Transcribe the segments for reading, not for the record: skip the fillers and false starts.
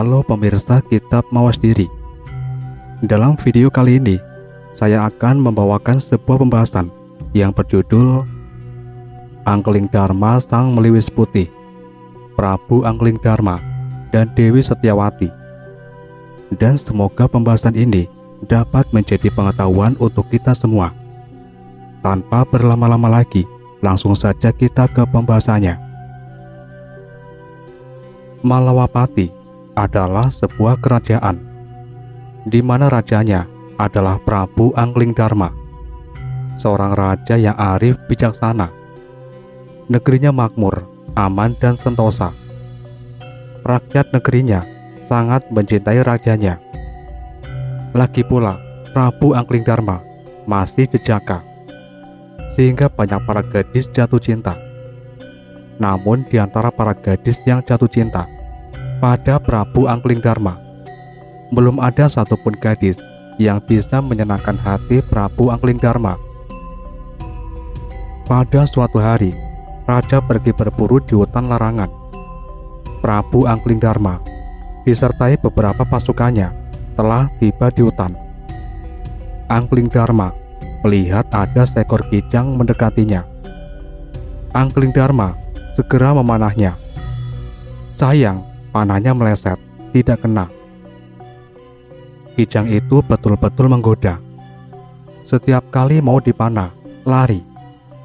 Halo pemirsa Kitab Mawas Diri. Dalam video kali ini, saya akan membawakan sebuah pembahasan yang berjudul Angkeling Dharma Sang Meliwis Putih, Prabu Angkeling Dharma dan Dewi Setyawati. Dan semoga pembahasan ini dapat menjadi pengetahuan untuk kita semua. Tanpa berlama-lama lagi, langsung saja kita ke pembahasannya. Malawapati adalah sebuah kerajaan di mana rajanya adalah Prabu Angkeling Dharma, seorang raja yang arif bijaksana. Negerinya makmur, aman dan sentosa. Rakyat negerinya sangat mencintai rajanya. Lagi pula, Prabu Angkeling Dharma masih jejaka, sehingga banyak para gadis jatuh cinta. Namun di antara para gadis yang jatuh cinta pada Prabu Angkeling Dharma, belum ada satupun gadis yang bisa menyenangkan hati Prabu Angkeling Dharma. Pada suatu hari, raja pergi berburu di hutan larangan. Prabu Angkeling Dharma disertai beberapa pasukannya telah tiba di hutan. Angkeling Dharma melihat ada seekor kijang mendekatinya. Angkeling Dharma segera memanahnya. Sayang, panahnya meleset, tidak kena. Kijang itu betul-betul menggoda. Setiap kali mau dipanah, lari.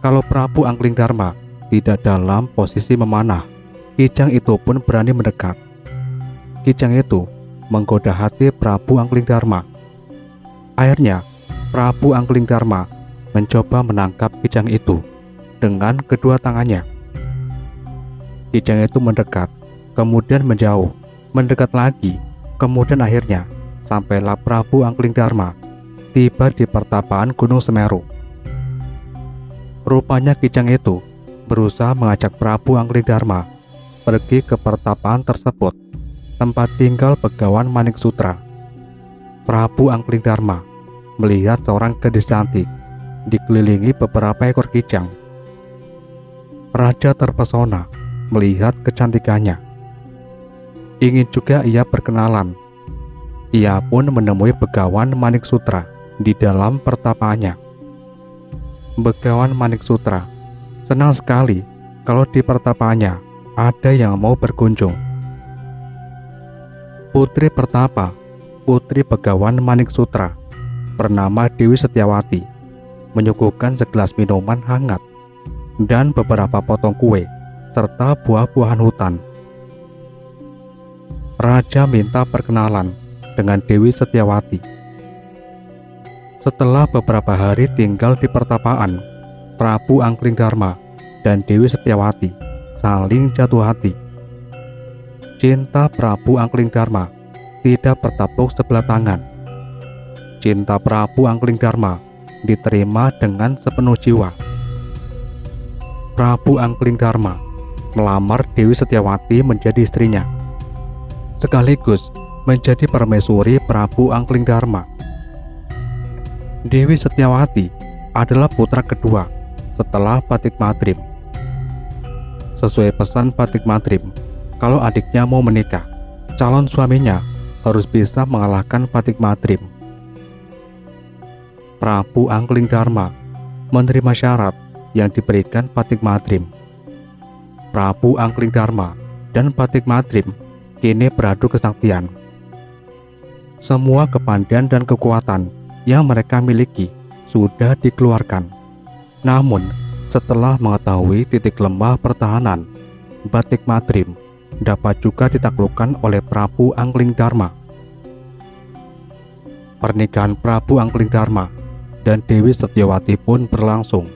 Kalau Prabu Angkeling Dharma tidak dalam posisi memanah, kijang itu pun berani mendekat. Kijang itu menggoda hati Prabu Angkeling Dharma. Akhirnya, Prabu Angkeling Dharma mencoba menangkap kijang itu dengan kedua tangannya. Kijang itu mendekat, kemudian menjauh, mendekat lagi, kemudian akhirnya sampailah Prabu Angkeling Dharma tiba di pertapaan Gunung Semeru. Rupanya kijang itu berusaha mengajak Prabu Angkeling Dharma pergi ke pertapaan tersebut, tempat tinggal Begawan Maniksutra. Prabu Angkeling Dharma melihat seorang gadis cantik dikelilingi beberapa ekor kijang. Raja terpesona melihat kecantikannya. Ingin juga ia berkenalan. Ia pun menemui Begawan Maniksutra di dalam pertapaannya. Begawan Maniksutra senang sekali kalau di pertapaannya ada yang mau berkunjung. Putri pertapa, putri Begawan Maniksutra, bernama Dewi Setyawati, menyuguhkan segelas minuman hangat dan beberapa potong kue serta buah-buahan hutan. Raja minta perkenalan dengan Dewi Setyawati. Setelah beberapa hari tinggal di pertapaan, Prabu Angkeling Dharma dan Dewi Setyawati saling jatuh hati. Cinta Prabu Angkeling Dharma tidak bertepuk sebelah tangan. Cinta Prabu Angkeling Dharma diterima dengan sepenuh jiwa. Prabu Angkeling Dharma melamar Dewi Setyawati menjadi istrinya, sekaligus menjadi permaisuri Prabu Angkeling Dharma. Dewi Setyawati adalah putra kedua setelah Patik Madrim. Sesuai pesan Patik Madrim, kalau adiknya mau menikah, calon suaminya harus bisa mengalahkan Patik Madrim. Prabu Angkeling Dharma menerima syarat yang diberikan Patik Madrim. Prabu Angkeling Dharma dan Patik Madrim kini beradu kesaktian. Semua kepandaian dan kekuatan yang mereka miliki sudah dikeluarkan. Namun, setelah mengetahui titik lemah pertahanan, Patik Madrim dapat juga ditaklukkan oleh Prabu Angkeling Dharma. Pernikahan Prabu Angkeling Dharma dan Dewi Setyawati pun berlangsung.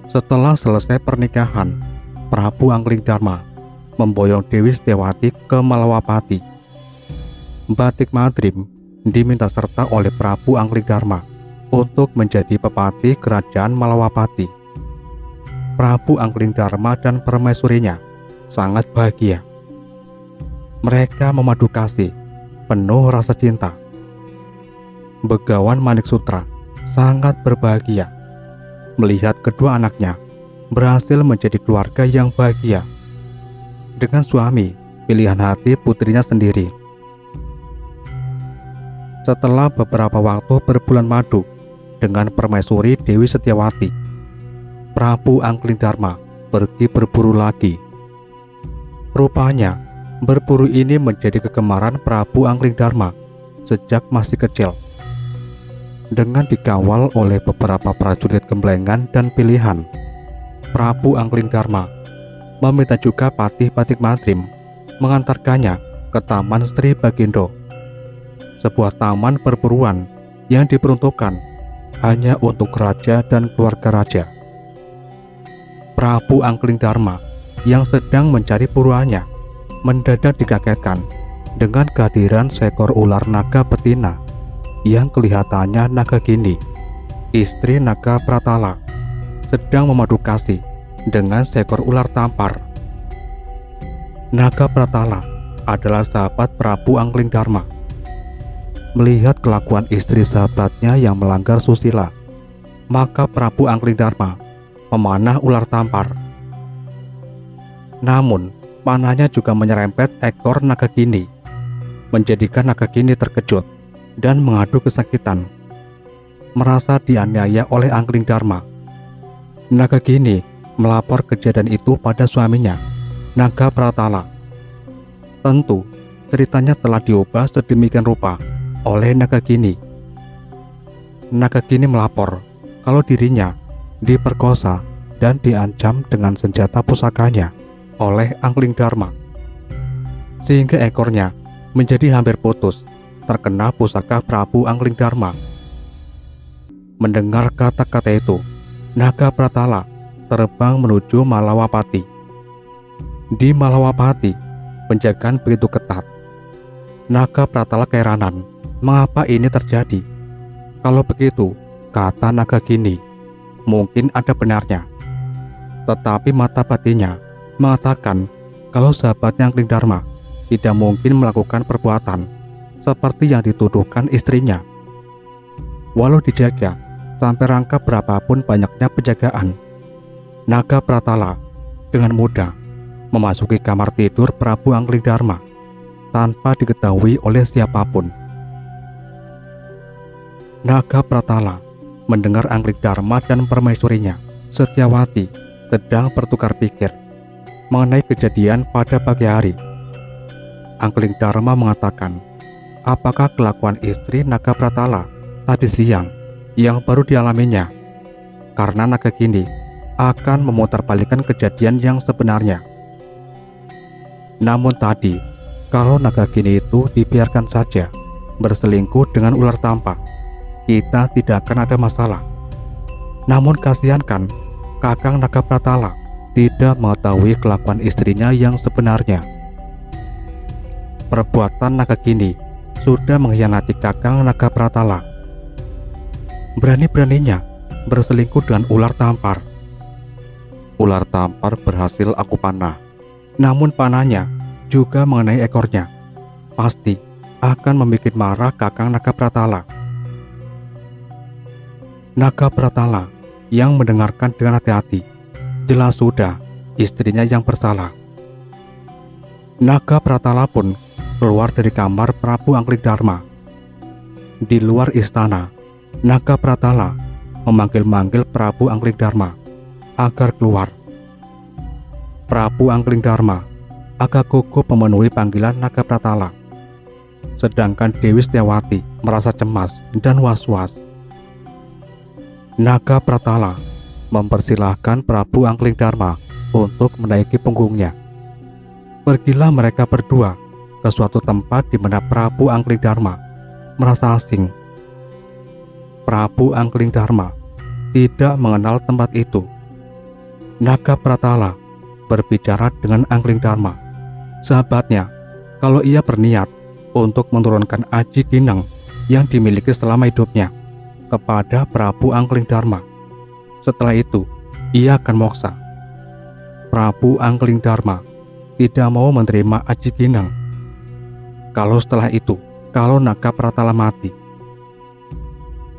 Setelah selesai pernikahan, Prabu Angkeling Dharma memboyong Dewi Setyawati ke Malawapati. Patik Madrim diminta serta oleh Prabu Angkeling Dharma untuk menjadi pepati kerajaan Malawapati. Prabu Angkeling Dharma dan permaisurinya sangat bahagia. Mereka memadu kasih, penuh rasa cinta. Begawan Maniksutra sangat berbahagia melihat kedua anaknya berhasil menjadi keluarga yang bahagia dengan suami pilihan hati putrinya sendiri. Setelah beberapa waktu berbulan madu dengan permaisuri Dewi Setyawati, Prabu Anglingdarma pergi berburu lagi. Rupanya, berburu ini menjadi kegemaran Prabu Anglingdarma sejak masih kecil. Dengan dikawal oleh beberapa prajurit gemblengan dan pilihan, Prabu Anglingdarma meminta juga Patih Batik Mantrim mengantarkannya ke Taman Sri Bagindo, sebuah taman perburuan yang diperuntukkan hanya untuk raja dan keluarga raja. Prabu Anglingdarma yang sedang mencari buruannya mendadak dikagetkan dengan kehadiran seekor ular naga betina yang kelihatannya Nagagini, istri Naga Pratala, sedang memadu kasih dengan seekor ular tampar. Naga Pratala adalah sahabat Prabu Anglingdarma. Melihat kelakuan istri sahabatnya yang melanggar susila, maka Prabu Anglingdarma memanah ular tampar. Namun, panahnya juga menyerempet ekor Nagagini, menjadikan Nagagini terkejut dan mengadu kesakitan. Merasa dianiaya oleh Anglingdarma, Nagagini melapor kejadian itu pada suaminya, Naga Pratala. Tentu, ceritanya telah diubah sedemikian rupa oleh Nagagini. Nagagini melapor kalau dirinya diperkosa dan diancam dengan senjata pusakanya oleh Anglingdarma, sehingga ekornya menjadi hampir putus terkena pusaka Prabu Anglingdarma. Mendengar kata-kata itu, Naga Pratala terbang menuju Malawapati. Di Malawapati, penjagaan begitu ketat. Naga Pratala keheranan mengapa ini terjadi. Kalau begitu, kata Nagagini, mungkin ada benarnya. Tetapi mata batinnya mengatakan kalau sahabatnya Anglingdarma tidak mungkin melakukan perbuatan seperti yang dituduhkan istrinya. Walau dijaga sampai rangkap berapapun banyaknya penjagaan, Naga Pratala dengan mudah memasuki kamar tidur Prabu Anglingdarma tanpa diketahui oleh siapapun. Naga Pratala mendengar Anglingdarma dan permaisurinya Setyawati sedang bertukar pikir mengenai kejadian pada pagi hari. Anglingdarma mengatakan, apakah kelakuan istri Naga Pratala tadi siang yang baru dialaminya, karena Nagagini akan memutarbalikkan kejadian yang sebenarnya. Namun tadi, kalau Nagagini itu dibiarkan saja berselingkuh dengan ular tampak, kita tidak akan ada masalah. Namun kasihan kan, Kakang Naga Pratala tidak mengetahui kelakuan istrinya yang sebenarnya. Perbuatan Nagagini sudah mengkhianati Kakang Naga Pratala. Berani-beraninya berselingkuh dengan ular tampar. Ular tampar berhasil aku panah, namun panahnya juga mengenai ekornya. Pasti akan membuat marah Kakang Naga Pratala. Naga Pratala yang mendengarkan dengan hati-hati, jelas sudah istrinya yang bersalah. Naga Pratala pun keluar dari kamar Prabu Anglingdarma. Di luar istana, Naga Pratala memanggil-manggil Prabu Anglingdarma agar keluar. Prabu Anglingdarma agak gugup memenuhi panggilan Naga Pratala, sedangkan Dewi Setyawati merasa cemas dan was-was. Naga Pratala mempersilahkan Prabu Anglingdarma untuk menaiki punggungnya. Pergilah mereka berdua ke suatu tempat di mana Prabu Anglingdarma merasa asing. Prabu Anglingdarma tidak mengenal tempat itu. Naga Pratala berbicara dengan Anglingdarma, sahabatnya, kalau ia berniat untuk menurunkan Aji Ginang yang dimiliki selama hidupnya kepada Prabu Anglingdarma. Setelah itu, ia akan moksa. Prabu Anglingdarma tidak mau menerima Aji Ginang. Kalau setelah itu, kalau Naga Pratala mati,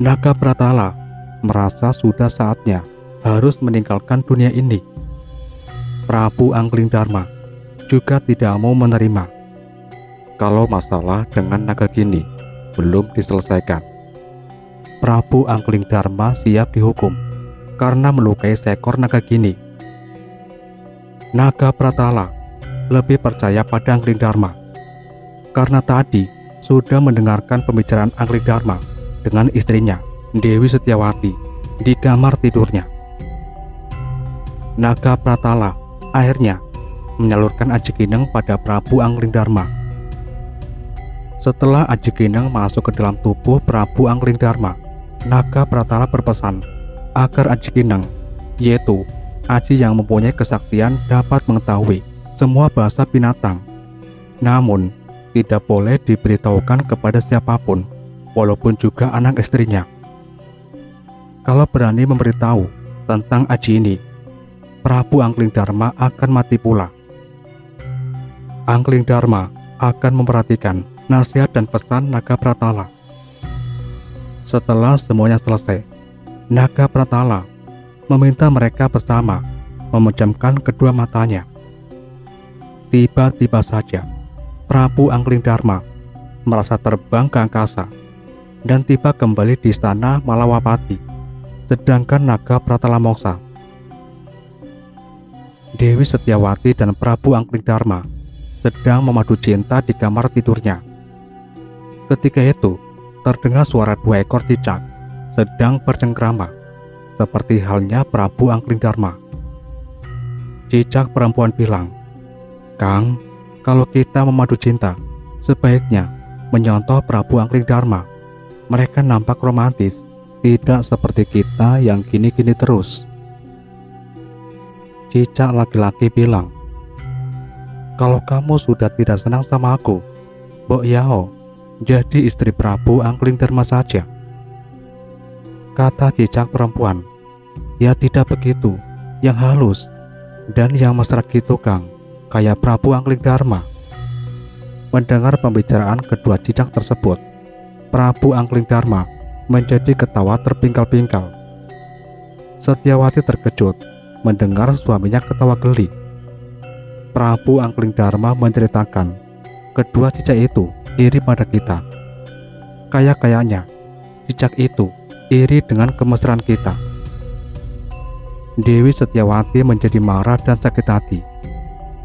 Naga Pratala merasa sudah saatnya harus meninggalkan dunia ini. Prabu Anglingdarma juga tidak mau menerima kalau masalah dengan Nagagini belum diselesaikan. Prabu Anglingdarma siap dihukum karena melukai seekor Nagagini. Naga Pratala lebih percaya pada Anglingdarma karena tadi sudah mendengarkan pembicaraan Anglingdarma dengan istrinya Dewi Setiawati di kamar tidurnya. Naga Pratala akhirnya menyalurkan Aji Kineng pada Prabu Anglingdarma. Setelah Aji Kineng masuk ke dalam tubuh Prabu Anglingdarma, Naga Pratala berpesan agar Aji Kineng, yaitu Aji yang mempunyai kesaktian, dapat mengetahui semua bahasa binatang, namun tidak boleh diberitahukan kepada siapapun, walaupun juga anak istrinya. Kalau berani memberitahu tentang Aji ini, Prabu Anglingdarma akan mati pula. Anglingdarma akan memperhatikan nasihat dan pesan Naga Pratala. Setelah semuanya selesai, Naga Pratala meminta mereka bersama memejamkan kedua matanya. Tiba-tiba saja Prabu Anglingdarma merasa terbang ke angkasa dan tiba kembali di istana Malawapati, sedangkan Naga Pratala Moksa. Dewi Setiawati dan Prabu Anglingdarma sedang memadu cinta di kamar tidurnya. Ketika itu, terdengar suara 2 ekor cicak sedang bercengkrama, seperti halnya Prabu Anglingdarma. Cicak perempuan bilang, "Kang, kalau kita memadu cinta, sebaiknya menyontoh Prabu Anglingdarma. Mereka nampak romantis, tidak seperti kita yang gini-gini terus." Cicak laki-laki bilang, "Kalau kamu sudah tidak senang sama aku, Mbok Yao jadi istri Prabu Anglingdarma saja." Kata cicak perempuan, "Ya tidak begitu, yang halus dan yang mesra gitu Kang, kayak Prabu Anglingdarma." Mendengar pembicaraan kedua cicak tersebut, Prabu Anglingdarma menjadi ketawa terpingkal-pingkal. Setiawati terkejut mendengar suaminya ketawa geli. Prabu Anglingdarma menceritakan, kedua cicak itu iri pada kita. Kayak-kayaknya cicak itu iri dengan kemesraan kita. Dewi Setiawati menjadi marah dan sakit hati.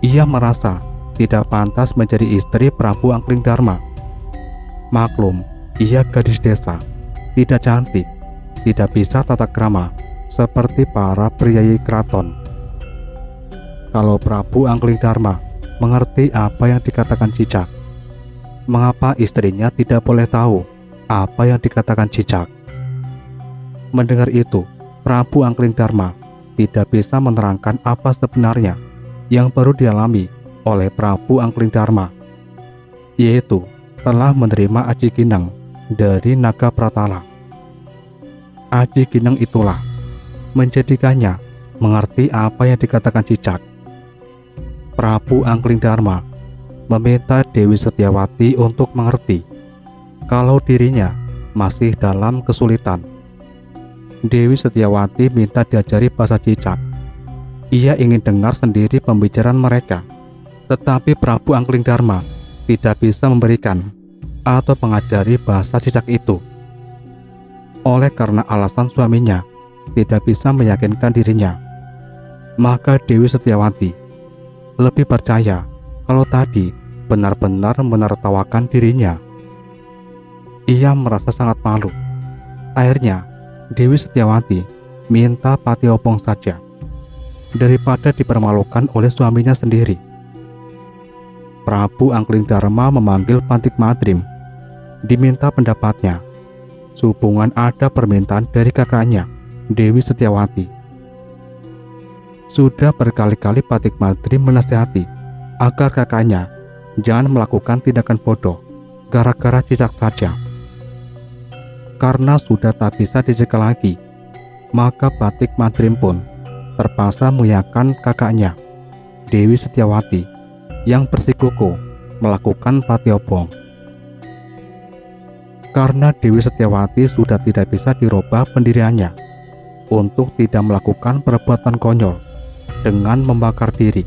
Ia merasa tidak pantas menjadi istri Prabu Anglingdarma. Maklum, ia gadis desa, tidak cantik, tidak bisa tata krama seperti para priyayi keraton. Kalau Prabu Anglingdarma mengerti apa yang dikatakan cicak, mengapa istrinya tidak boleh tahu apa yang dikatakan cicak? Mendengar itu, Prabu Anglingdarma tidak bisa menerangkan apa sebenarnya yang baru dialami oleh Prabu Anglingdarma, yaitu telah menerima Aji Kineng dari Naga Pratala. Aji Kineng itulah menjadikannya mengerti apa yang dikatakan cicak. Prabu Anglingdarma meminta Dewi Setiawati untuk mengerti kalau dirinya masih dalam kesulitan. Dewi Setiawati minta diajari bahasa cicak. Ia ingin dengar sendiri pembicaraan mereka, tetapi Prabu Anglingdarma tidak bisa memberikan atau mengajari bahasa cicak itu. Oleh karena alasan suaminya tidak bisa meyakinkan dirinya, maka Dewi Setiawati lebih percaya kalau tadi benar-benar menertawakan dirinya. Ia merasa sangat malu. Akhirnya Dewi Setiawati minta Patiopong saja daripada dipermalukan oleh suaminya sendiri. Prabu Anglingdarma memanggil Pantik Madrim, diminta pendapatnya sehubungan ada permintaan dari kakaknya Dewi Setiawati. Sudah berkali-kali Pantik Madrim menasihati agar kakaknya jangan melakukan tindakan bodoh gara-gara cicak saja. Karena sudah tak bisa dicegah lagi, maka Pantik Madrim pun terpaksa mengiyakan kakaknya Dewi Setiawati yang bersikukuh melakukan Patiopong. Karena Dewi Setiawati sudah tidak bisa dirubah pendiriannya untuk tidak melakukan perbuatan konyol dengan membakar diri,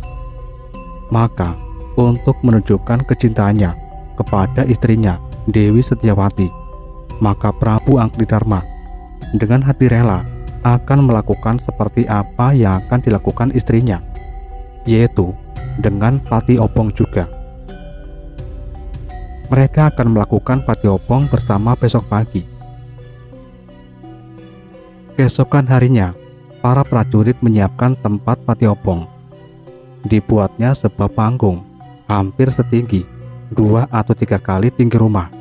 maka untuk menunjukkan kecintaannya kepada istrinya Dewi Setyawati. Maka Prabu Anglingdarma dengan hati rela akan melakukan seperti apa yang akan dilakukan istrinya, yaitu dengan pati obong juga. Mereka akan melakukan pati obong bersama besok pagi. Keesokan harinya, para prajurit menyiapkan tempat pati obong. Dibuatnya sebuah panggung hampir setinggi 2 atau 3 kali tinggi rumah.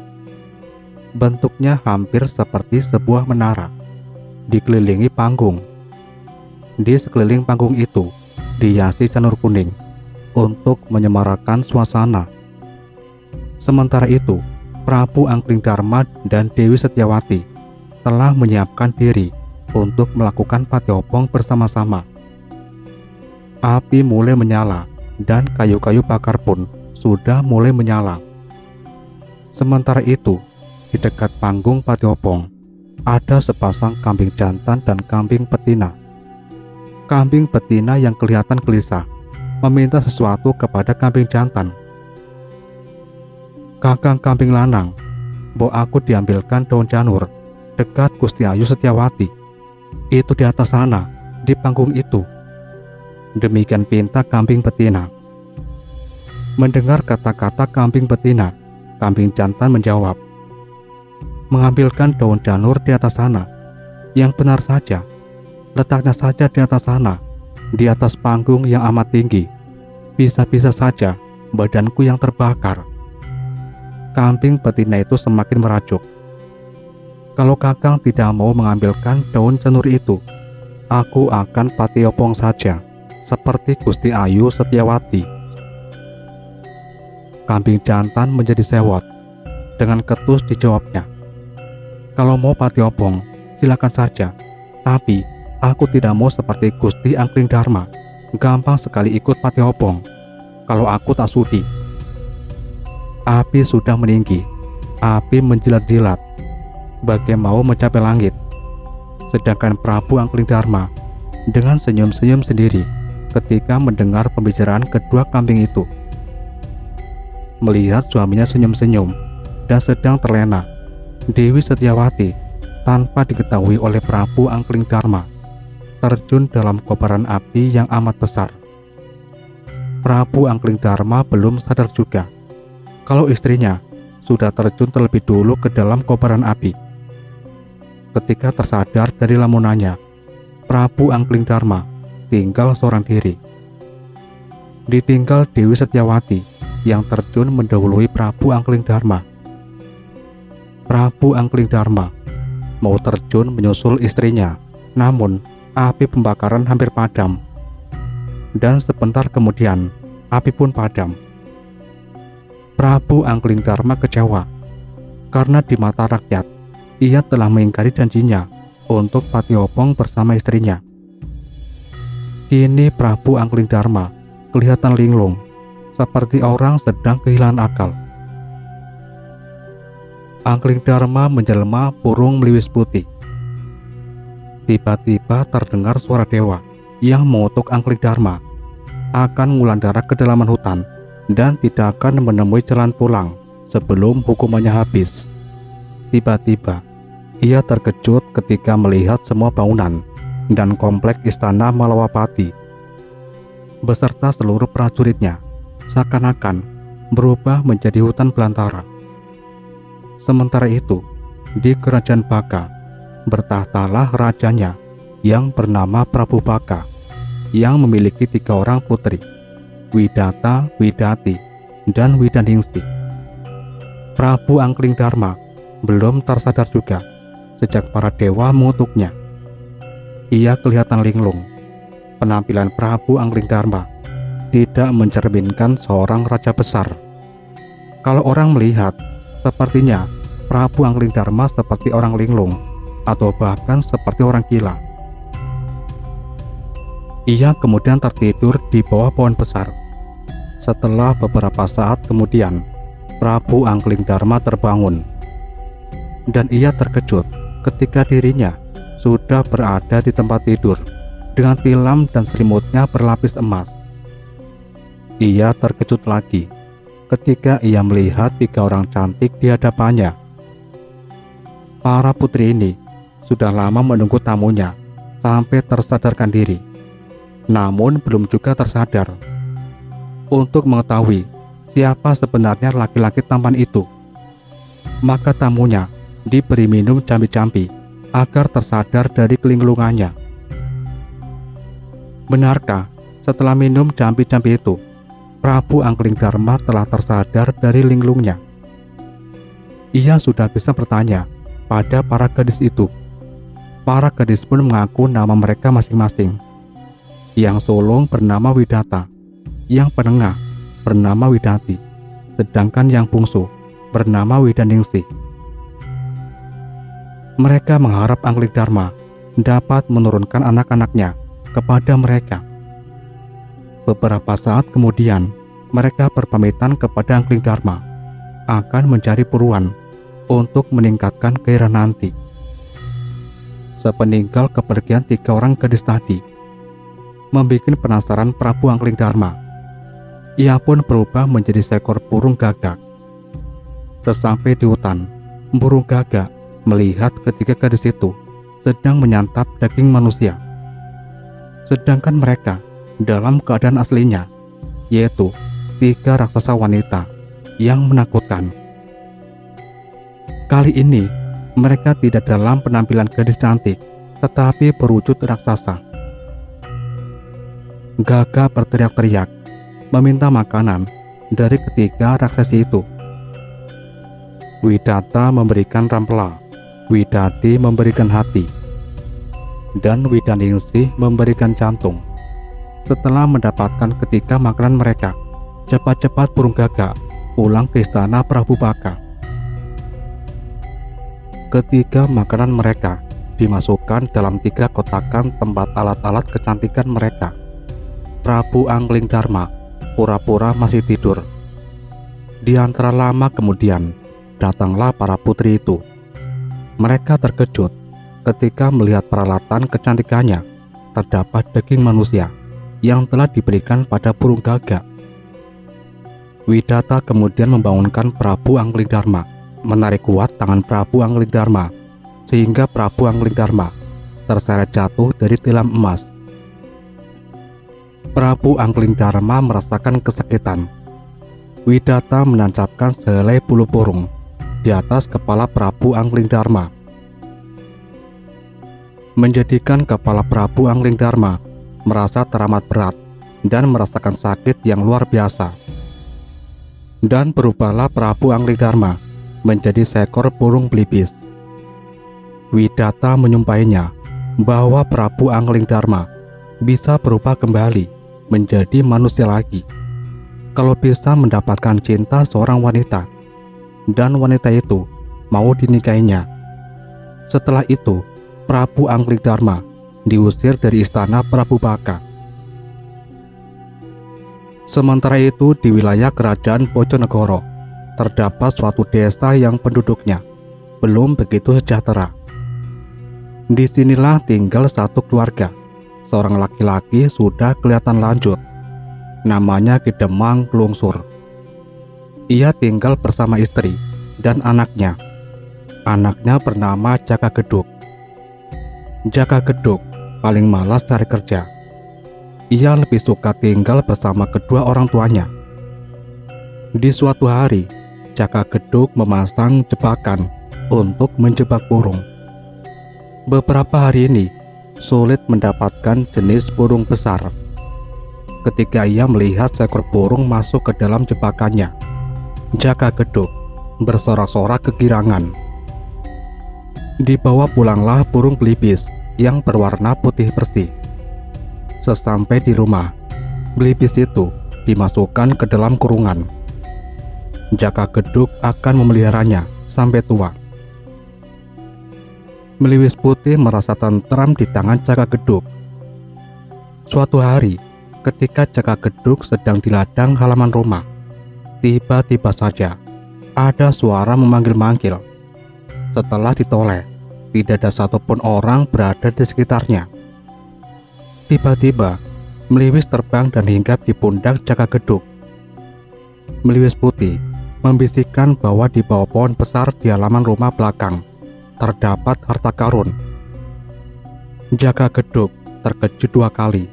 Bentuknya hampir seperti sebuah menara, dikelilingi panggung. Di sekeliling panggung itu dihiasi canur kuning untuk menyemarakan suasana. Sementara itu, Prabu Anglingdarma dan Dewi Setyawati telah menyiapkan diri untuk melakukan pati obong bersama-sama. Api mulai menyala dan kayu-kayu bakar pun sudah mulai menyala. Sementara itu, di dekat panggung pati obong ada sepasang kambing jantan dan kambing betina. Kambing betina yang kelihatan gelisah meminta sesuatu kepada kambing jantan. "Kakang kambing lanang, mbok aku diambilkan daun janur dekat Gusti Ayu Setyawati. Itu di atas sana, di panggung itu." Demikian pinta kambing betina. Mendengar kata-kata kambing betina, kambing jantan menjawab, "Mengambilkan daun janur di atas sana. Yang benar saja, letaknya saja di atas sana, di atas panggung yang amat tinggi. Bisa-bisa saja badanku yang terbakar." Kambing betina itu semakin merajuk. "Kalau kakang tidak mau mengambilkan daun janur itu, aku akan pati obong saja, seperti Gusti Ayu Setyawati." Kambing jantan menjadi sewot. Dengan ketus dijawabnya, "Kalau mau pati obong, silakan saja. Tapi aku tidak mau seperti Gusti Anglingdarma, gampang sekali ikut pati obong. Kalau aku tak sudi." Api sudah meninggi. Api menjilat-jilat, bagai mau mencapai langit. Sedangkan Prabu Anglingdarma dengan senyum-senyum sendiri ketika mendengar pembicaraan kedua kambing itu. Melihat suaminya senyum-senyum dan sedang terlena, Dewi Setyawati tanpa diketahui oleh Prabu Anglingdarma terjun dalam kobaran api yang amat besar. Prabu Anglingdarma belum sadar juga kalau istrinya sudah terjun terlebih dulu ke dalam kobaran api. Ketika tersadar dari lamunannya, Prabu Anglingdarma tinggal seorang diri. Ditinggal Dewi Setyawati yang terjun mendahului Prabu Anglingdarma. Prabu Anglingdarma mau terjun menyusul istrinya, namun api pembakaran hampir padam. Dan sebentar kemudian, api pun padam. Prabu Anglingdarma kecewa, karena di mata rakyat, ia telah mengingkari janjinya untuk pati obong bersama istrinya. Kini Prabu Anglingdarma kelihatan linglung, seperti orang sedang kehilangan akal. Anglingdarma menjelma burung meliwis putih. Tiba-tiba terdengar suara dewa yang mengutuk Anglingdarma akan ngulandara ke dalaman hutan dan tidak akan menemui jalan pulang sebelum hukumannya habis. Tiba-tiba ia terkejut ketika melihat semua bangunan dan komplek istana Malawapati beserta seluruh prajuritnya seakan-akan berubah menjadi hutan belantara. Sementara itu, di kerajaan Baka bertahtalah rajanya yang bernama Prabu Baka yang memiliki 3 orang putri, Widata, Widati, dan Widaningsi. Prabu Anglingdarma belum tersadar juga sejak para dewa mengutuknya. Ia kelihatan linglung. Penampilan Prabu Anglingdarma tidak mencerminkan seorang raja besar. Kalau orang melihat, sepertinya Prabu Anglingdarma seperti orang linglung atau bahkan seperti orang gila. Ia kemudian tertidur di bawah pohon besar. Setelah beberapa saat kemudian, Prabu Anglingdarma terbangun. Dan ia terkejut ketika dirinya sudah berada di tempat tidur dengan tilam dan selimutnya berlapis emas. Ia terkejut lagi ketika ia melihat 3 orang cantik di hadapannya. Para putri ini sudah lama menunggu tamunya sampai tersadarkan diri, namun belum juga tersadar untuk mengetahui siapa sebenarnya laki-laki tampan itu. Maka tamunya diberi minum campi-campi agar tersadar dari kelinglungannya. Benarkah setelah minum campi-campi itu, Prabu Anglingdarma telah tersadar dari linglungnya? Ia sudah bisa bertanya pada para gadis itu. Para gadis pun mengaku nama mereka masing-masing. Yang sulung bernama Widata, yang penengah bernama Widati, sedangkan yang bungsu bernama Widaningsih. Mereka mengharap Anglingdarma dapat menurunkan anak-anaknya kepada mereka. Beberapa saat kemudian, mereka berpamitan kepada Anglingdarma akan mencari buruan untuk meningkatkan gairah nanti. Sepeninggal kepergian 3 orang gadis tadi, membuat penasaran Prabu Anglingdarma. Ia pun berubah menjadi seekor burung gagak. Sesampai di hutan, burung gagak melihat ketiga gadis itu sedang menyantap daging manusia. Sedangkan mereka dalam keadaan aslinya, yaitu 3 raksasa wanita yang menakutkan. Kali ini mereka tidak dalam penampilan gadis cantik, tetapi berwujud raksasa. Gagak berteriak-teriak meminta makanan dari ketiga raksasa itu. Widata memberikan rampela, Widati memberikan hati, dan Widaningsih memberikan jantung. Setelah mendapatkan ketiga makanan mereka, cepat-cepat burung gagak pulang ke istana Prabu Baka. Ketiga makanan mereka dimasukkan dalam 3 kotakan tempat alat-alat kecantikan mereka. Prabu Anglingdarma pura-pura masih tidur. Di antara lama kemudian, datanglah para putri itu. Mereka terkejut ketika melihat peralatan kecantikannya terdapat daging manusia yang telah diberikan pada burung gagak. Widata kemudian membangunkan Prabu Anglingdarma, menarik kuat tangan Prabu Anglingdarma sehingga Prabu Anglingdarma terseret jatuh dari tilam emas. Prabu Anglingdarma merasakan kesakitan. Widata menancapkan sehelai bulu burung di atas kepala Prabu Anglingdarma, menjadikan kepala Prabu Anglingdarma merasa teramat berat dan merasakan sakit yang luar biasa. Dan berubahlah Prabu Anglingdarma menjadi seekor burung belibis. Widata menyumpahinya bahwa Prabu Anglingdarma bisa berubah kembali menjadi manusia lagi kalau bisa mendapatkan cinta seorang wanita, dan wanita itu mau dinikahinya. Setelah itu, Prabu Anglingdarma diusir dari istana Prabu Baka. Sementara itu, di wilayah kerajaan Bojonegoro terdapat suatu desa yang penduduknya belum begitu sejahtera. Disinilah tinggal satu keluarga. Seorang laki-laki sudah kelihatan lanjut, namanya Kidemang Klungsur. Ia tinggal bersama istri dan anaknya. Anaknya bernama Jaka Geduk. Jaka Geduk paling malas cari kerja. Ia lebih suka tinggal bersama kedua orang tuanya. Di suatu hari, Jaka Geduk memasang jebakan untuk menjebak burung. Beberapa hari ini sulit mendapatkan jenis burung besar. Ketika ia melihat seekor burung masuk ke dalam jebakannya, Jaka Geduk bersorak-sorak kegirangan. Dibawa pulanglah burung belibis yang berwarna putih bersih. Sesampai di rumah, belibis itu dimasukkan ke dalam kurungan. Jaka Geduk akan memeliharanya sampai tua. Belibis putih merasa tentram di tangan Jaka Geduk. Suatu hari, ketika Jaka Geduk sedang di ladang halaman rumah, tiba-tiba saja ada suara memanggil-manggil. Setelah ditoleh, tidak ada satupun orang berada di sekitarnya. Tiba-tiba, Meliwis terbang dan hinggap di pundak Jaka Gedug. Meliwis putih membisikkan bahwa di bawah pohon besar di halaman rumah belakang terdapat harta karun. Jaka Gedug terkejut 2 kali.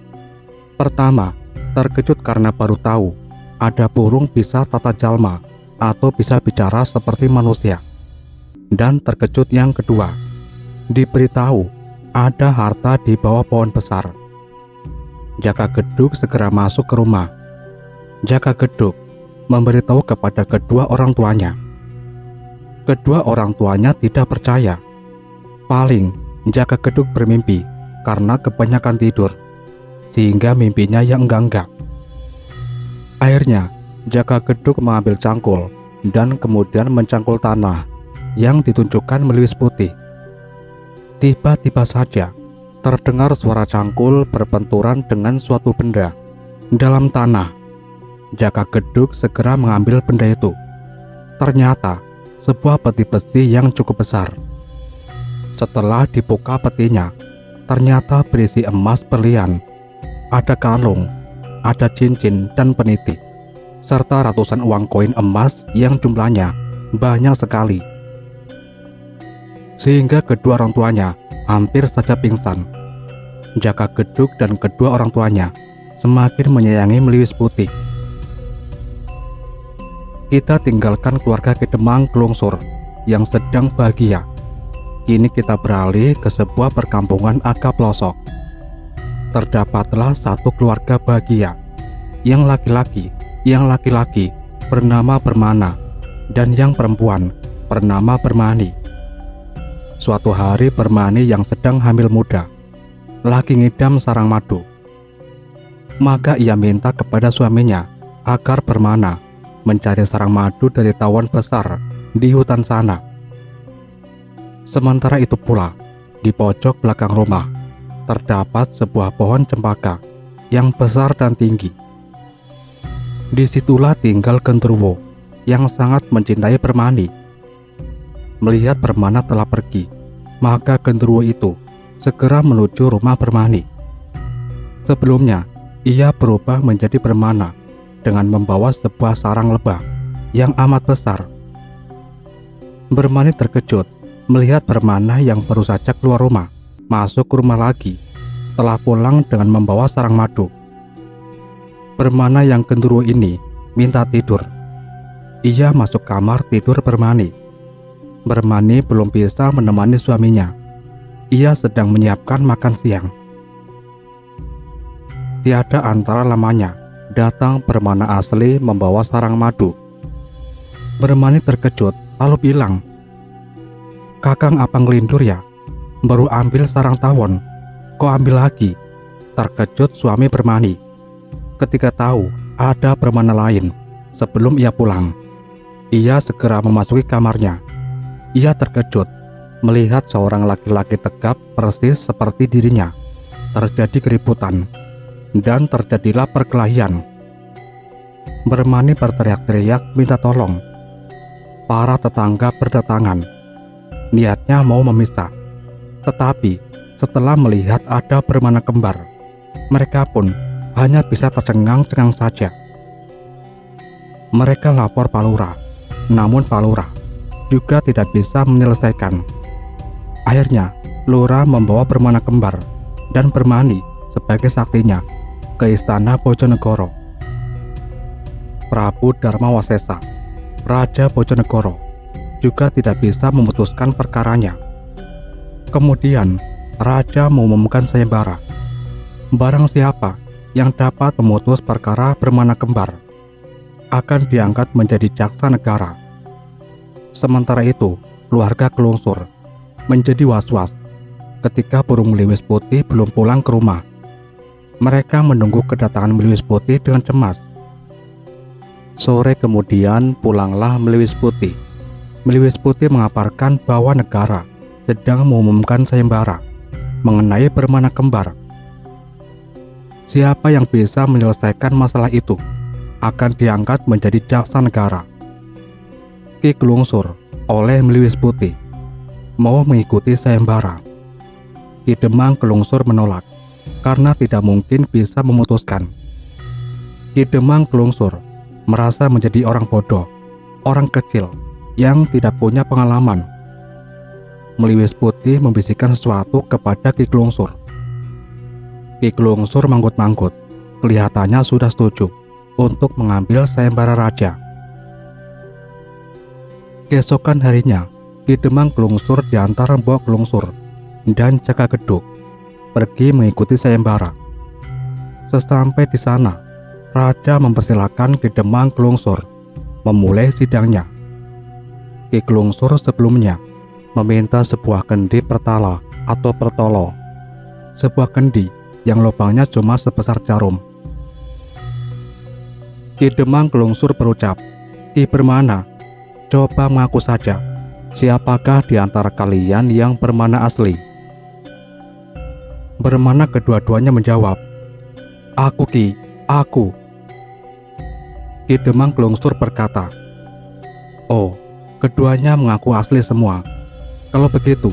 Pertama, terkejut karena baru tahu ada burung bisa tata jalma atau bisa bicara seperti manusia. Dan terkejut yang kedua, diberitahu ada harta di bawah pohon besar. Jaka Gedug segera masuk ke rumah. Jaka Gedug memberitahu kepada kedua orang tuanya. Kedua orang tuanya tidak percaya. Paling Jaka Gedug bermimpi karena kebanyakan tidur, sehingga mimpinya yang enggak-enggak. Akhirnya Jaka Gedug mengambil cangkul dan kemudian mencangkul tanah yang ditunjukkan Meliwis putih. Tiba-tiba saja terdengar suara cangkul berbenturan dengan suatu benda dalam tanah. Jaka Gedug segera mengambil benda itu. Ternyata sebuah peti besi yang cukup besar. Setelah dibuka petinya, ternyata berisi emas berlian, ada kalung, ada cincin dan peniti, serta ratusan uang koin emas yang jumlahnya banyak sekali. Sehingga kedua orang tuanya hampir saja pingsan. Jaka Gedug dan kedua orang tuanya semakin menyayangi Meliwis putih. Kita tinggalkan keluarga Kidemang Kelungsur yang sedang bahagia. Kini kita beralih ke sebuah perkampungan agak pelosok. Terdapatlah satu keluarga bahagia. Yang laki-laki bernama Permana dan yang perempuan bernama Permani. Suatu hari Permani yang sedang hamil muda lagi ngidam sarang madu. Maka ia minta kepada suaminya agar Permana mencari sarang madu dari tawon besar di hutan sana. Sementara itu pula, di pojok belakang rumah terdapat sebuah pohon cempaka yang besar dan tinggi. Disitulah tinggal Genderuwo yang sangat mencintai Permani. Melihat Permana telah pergi, maka Genderuwo itu segera menuju rumah Permani. Sebelumnya, ia berubah menjadi Permana dengan membawa sebuah sarang lebah yang amat besar. Permani terkejut melihat Permana yang baru saja keluar rumah masuk ke rumah lagi, telah pulang dengan membawa sarang madu. Permana yang Genderuwo ini minta tidur. Ia masuk kamar tidur Permani. Permani belum bisa menemani suaminya. Ia sedang menyiapkan makan siang. Tiada antara lamanya datang Permana asli membawa sarang madu. Permani terkejut lalu bilang, "Kakang apa ngelindur ya? Baru ambil sarang tawon, kok ambil lagi?" Terkejut suami Permani ketika tahu ada Permana lain sebelum ia pulang. Ia segera memasuki kamarnya. Ia terkejut melihat seorang laki-laki tegap persis seperti dirinya. Terjadi keributan dan terjadilah perkelahian. Permani berteriak-teriak minta tolong. Para tetangga berdatangan. Niatnya mau memisah. Tetapi setelah melihat ada Permana kembar, mereka pun hanya bisa tercengang-cengang saja. Mereka lapor Pak Lurah, namun Pak Lurah juga tidak bisa menyelesaikan. Akhirnya Lurah membawa Permana kembar dan Permani sebagai saksinya ke istana Bojonegoro. Prabu Darmawasesa, Raja Bojonegoro, juga tidak bisa memutuskan perkaranya. Kemudian Raja mengumumkan sayembara. Barang siapa yang dapat memutus perkara Permana kembar akan diangkat menjadi jaksa negara. Sementara itu, keluarga Kelungsur menjadi was-was ketika burung Meliwis putih belum pulang ke rumah. Mereka menunggu kedatangan Meliwis putih dengan cemas. Sore kemudian pulanglah Meliwis putih. Meliwis putih mengabarkan bahwa negara sedang mengumumkan sayembara mengenai Permana kembar. Siapa yang bisa menyelesaikan masalah itu akan diangkat menjadi jaksa negara. Ki Kelungsur oleh Meliwis putih mau mengikuti sayembara. Kidemang Kelungsur menolak. karena tidak mungkin bisa memutuskan. Ki Demang Kelungsur merasa menjadi orang bodoh, orang kecil yang tidak punya pengalaman. Meliwis Putih membisikkan sesuatu kepada Ki Kelungsur. Ki Kelungsur manggut-manggut, kelihatannya sudah setuju untuk mengambil sayembara raja. Keesokan harinya, Ki Demang Kelungsur diantar Mbok Kelungsur dan Jaga Geduk pergi mengikuti sayembara. Sesampai di sana, raja mempersilahkan Ki Demang Kelungsur memulai sidangnya. Ki Kelungsur sebelumnya meminta sebuah kendi pertala atau pertolo, sebuah kendi yang lubangnya cuma sebesar jarum. Ki Demang Kelungsur berucap, "Ki Bermana, coba mengaku saja, siapakah di antara kalian yang bermana asli?" Bermana kedua-duanya menjawab, "Aku Ki, aku." Ki Demang Kelungsur berkata, "Oh, keduanya mengaku asli semua. Kalau begitu,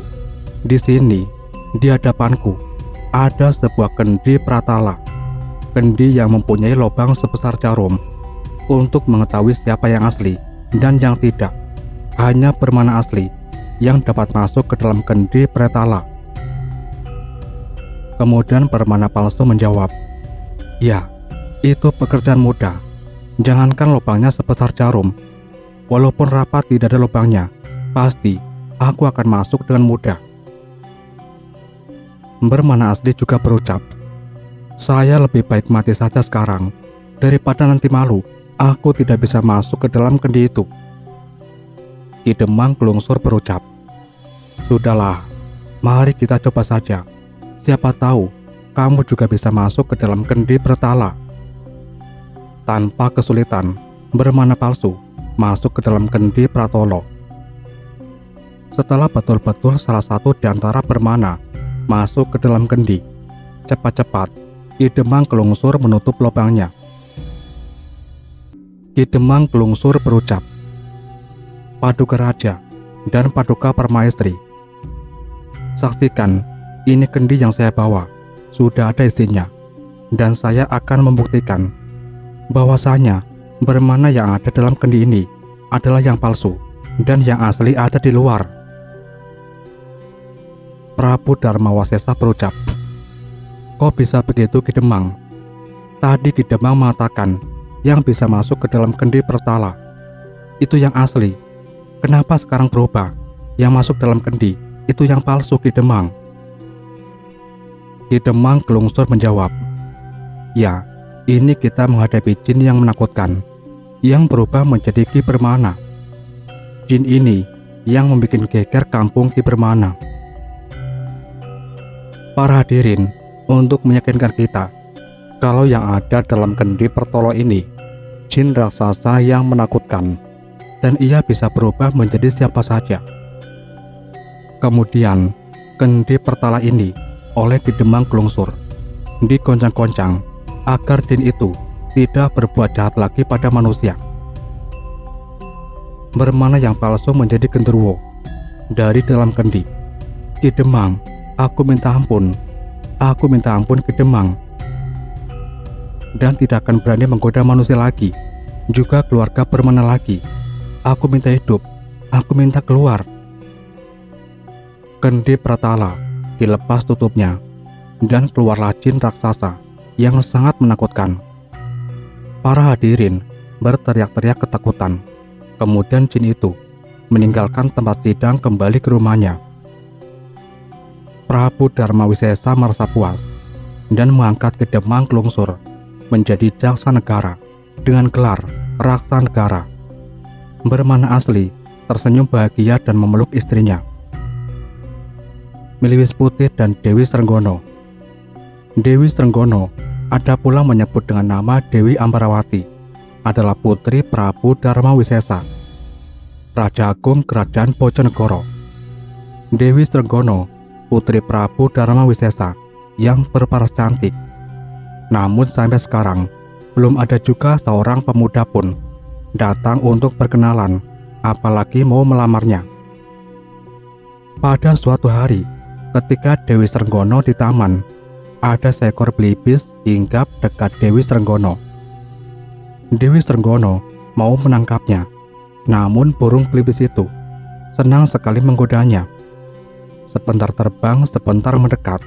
di sini, di hadapanku, ada sebuah kendi pratala, kendi yang mempunyai lubang sebesar jarum. Untuk mengetahui siapa yang asli dan yang tidak, hanya bermana asli yang dapat masuk ke dalam kendi pratala." Kemudian bermana palsu menjawab, "Ya, itu pekerjaan mudah. Jangankan lubangnya sebesar jarum, walaupun rapat tidak ada lubangnya, pasti aku akan masuk dengan mudah." Bermana asli juga berucap, "Saya lebih baik mati saja sekarang, daripada nanti malu aku tidak bisa masuk ke dalam kendi itu." Ki Demang Kelungsur berucap, "Sudahlah, mari kita coba saja. Siapa tahu kamu juga bisa masuk ke dalam kendi pratala." Tanpa kesulitan, bermana palsu masuk ke dalam kendi pratolo. Setelah betul-betul salah satu di antara bermana masuk ke dalam kendi, cepat-cepat Ki Demang Kelungsur menutup lubangnya. Ki Demang Kelungsur berucap, "Paduka Raja dan Paduka Permaisri, saksikan, ini kendi yang saya bawa, sudah ada isinya, dan saya akan membuktikan bahwasanya bermana yang ada dalam kendi ini adalah yang palsu dan yang asli ada di luar." Prabu Darmawasesa berucap, "Kok bisa begitu Ki Demang? Tadi Ki Demang mengatakan yang bisa masuk ke dalam kendi pertala itu yang asli. Kenapa sekarang berubah? Yang masuk dalam kendi itu yang palsu Ki Demang?" Ki Demang Kelungsur menjawab, "Ya, ini kita menghadapi jin yang menakutkan, yang berubah menjadi Ki Bermana. Jin ini yang membuat geger kampung Ki Bermana." Para hadirin, untuk meyakinkan kita kalau yang ada dalam kendi pertolo ini jin raksasa yang menakutkan, dan ia bisa berubah menjadi siapa saja. Kemudian, kendi pertala ini oleh Ki Demang Kelungsur digoncang-goncang agar jin itu tidak berbuat jahat lagi pada manusia. Bermana yang palsu menjadi genderuwo dari dalam kendi. "Ki Demang, aku minta ampun Ki Demang, dan tidak akan berani menggoda manusia lagi, juga keluarga bermana lagi. Aku minta hidup, aku minta keluar." Kendi pratala dilepas tutupnya, dan keluarlah jin raksasa yang sangat menakutkan. Para hadirin berteriak-teriak ketakutan. Kemudian jin itu meninggalkan tempat sidang kembali ke rumahnya. Prabu Darmawisesa merasa puas dan mengangkat Ki Demang Kelungsur menjadi jaksa negara dengan gelar Raksa Negara. Bermana asli tersenyum bahagia dan memeluk istrinya, Meliwis Putih dan Dewi Srenggono. Dewi Srenggono ada pula menyebut dengan nama Dewi Ambarawati, adalah putri Prabu Darmawisesa, Raja Agung Kerajaan Bojonegoro. Dewi Srenggono, putri Prabu Darmawisesa yang berparas cantik. Namun sampai sekarang belum ada juga seorang pemuda pun datang untuk berkenalan, apalagi mau melamarnya. Pada suatu hari, ketika Dewi Srenggono di taman, ada seekor belibis hinggap dekat Dewi Srenggono. Dewi Srenggono mau menangkapnya, namun burung belibis itu senang sekali menggodanya. Sebentar terbang, sebentar mendekat.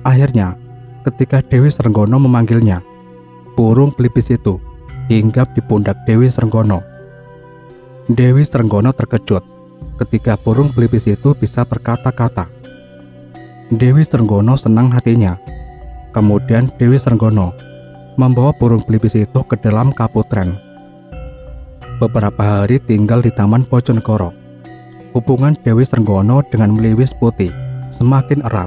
Akhirnya, ketika Dewi Srenggono memanggilnya, burung belibis itu hinggap di pundak Dewi Srenggono. Dewi Srenggono terkejut ketika burung belibis itu bisa berkata-kata. Dewi Srenggono senang hatinya. Kemudian Dewi Srenggono membawa burung belibis itu ke dalam kaputren. Beberapa hari tinggal di Taman Bojonegoro. Hubungan Dewi Srenggono dengan Mliwis Putih semakin erat,